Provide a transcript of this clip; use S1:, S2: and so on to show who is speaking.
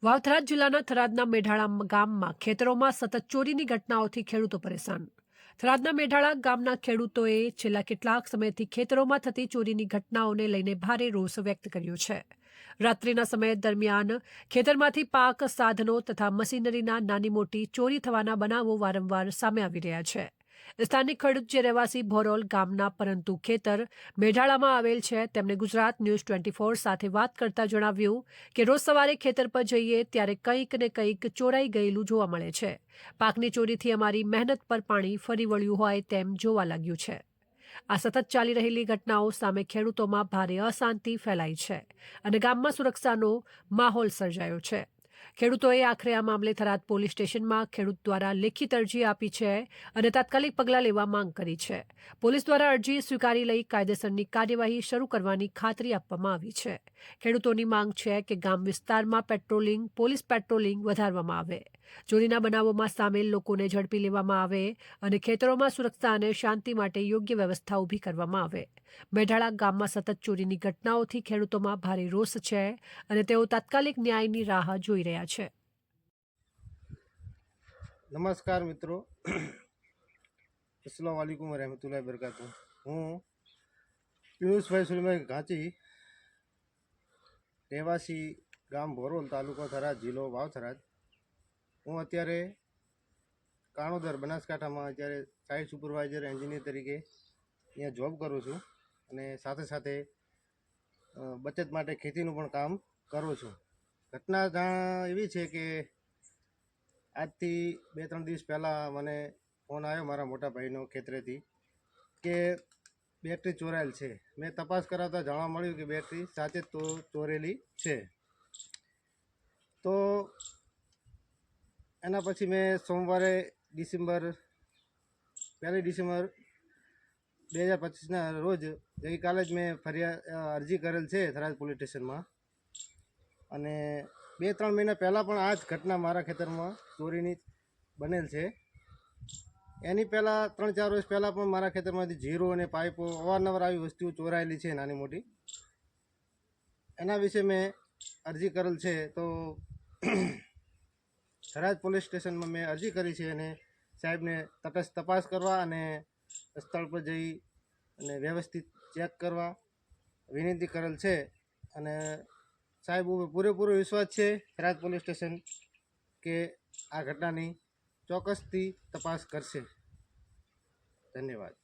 S1: વાવથરાજ જિલ્લાના થરાદના મેઢાળા ગામમાં ખેતરોમાં સતત ચોરીની ઘટનાઓથી ખેડૂતો પરેશાન. થરાદના મેઢાળા ગામના ખેડૂતોએ છેલ્લા કેટલાક સમયથી ખેતરોમાં થતી ચોરીની ઘટનાઓને લઈને ભારે રોષ વ્યક્ત કર્યો છે. રાત્રિના સમય દરમિયાન ખેતરમાંથી પાક સાધનો તથા મશીનરીના નાની મોટી ચોરી થવાના બનાવો વારંવાર સામે આવી રહ્યા છે. સ્થાનિક ખેડૂત જે રહેવાસી ભોરોલ ગામના પરંતુ ખેતર મેઢાળામાં આવેલ છે, તેમણે ગુજરાત ન્યૂઝ 24 સાથે વાત કરતા જણાવ્યું કે રોજ સવારે ખેતર પર જઈએ ત્યારે કંઈક ને કંઈક ચોરાઈ ગયેલું જોવા મળે છે. પાકની ચોરીથી અમારી મહેનત પર પાણી ફરી વળ્યું હોય તેમ જોવા લાગ્યું છે. આ સતત ચાલી રહેલી ઘટનાઓ સામે ખેડૂતોમાં ભારે અશાંતિ ફેલાઈ છે અને ગામમાં સુરક્ષાનો માહોલ સર્જાયો છે. ખેડૂતોએ આખરે આ મામલે થરાદ પોલીસ સ્ટેશનમાં ખેડૂત દ્વારા લેખિત અરજી આપી છે અને તાત્કાલિક પગલાં લેવા માંગ કરી છે. પોલીસ દ્વારા અરજી સ્વીકારી લઈ કાયદેસરની કાર્યવાહી શરૂ કરવાની ખાતરી આપવામાં આવી છે. ખેડૂતોની માંગ છે કે ગામ વિસ્તારમાં પોલીસ પેટ્રોલિંગ વધારવામાં આવે, ચોરીના બનાવોમાં સામેલ લોકોને ઝડપી લેવામાં આવે અને ખેતરોમાં સુરક્ષા અને શાંતિ માટે યોગ્ય વ્યવસ્થા ઊભી કરવામાં આવે. મેઢાળા ગામમાં સતત ચોરીની ઘટનાઓથી ખેડૂતોમાં ભારે રોષ છે અને તેઓ તાત્કાલિક ન્યાયની રાહ જોઈ રહ્યા છે.
S2: નમસ્કાર મિત્રો, અસ્સલામ વાલેકુમ વરહમતુલ્લાહિ વબરકાતુહ. હું પિયુષભાઈ સુલેમાન ઘાંચી, રહેવાસી ગામ ભોરોલ, તાલુકો થરાદ, જિલ્લો વાવથરાજ. હું અત્યારે કાણોદર બનાસકાંઠામાં અત્યારે સાઇટ સુપરવાઇઝર એન્જિનિયર તરીકે અહીંયા જોબ કરું છું અને સાથે સાથે બચત માટે ખેતીનું પણ કામ કરું છું. ઘટના એવી છે કે આજથી 2-3 દિવસ પહેલાં મને ફોન આવ્યો મારા મોટા ભાઈનો ખેતરેથી કે બેટરી ચોરાયેલ છે. મેં તપાસ કરાવતા જાણવા મળ્યું કે બેટરી સાચે તો ચોરેલી છે. તો એના પછી મેં સોમવારે 1 ડિસેમ્બર 2025ના રોજ ગઈકાલે જ મેં અરજી કરેલ છે થરાદ પોલીસ સ્ટેશનમાં. અને 2-3 મહિના પહેલાં પણ આ જ ઘટના મારા ખેતરમાં ચોરીની બનેલ છે. એની પહેલાં 3-4 વર્ષ પહેલાં પણ મારા ખેતરમાંથી જીરો અને પાઇપો અવારનવાર આવી વસ્તુઓ ચોરાયેલી છે નાની મોટી. એના વિશે મેં અરજી કરેલ છે. તો થરાદ પોલીસ સ્ટેશનમાં મેં અરજી કરી છે અને સાહેબને તટસ્થ તપાસ કરવા અને સ્થળ પર જઈ અને વ્યવસ્થિત ચેક કરવા વિનંતી કરેલ છે. અને સાહેબ ઉપર પૂરેપૂરો વિશ્વાસ છે થરાદ પોલીસ સ્ટેશન કે આ ઘટનાની ચોક્કસથી તપાસ કરશે. ધન્યવાદ.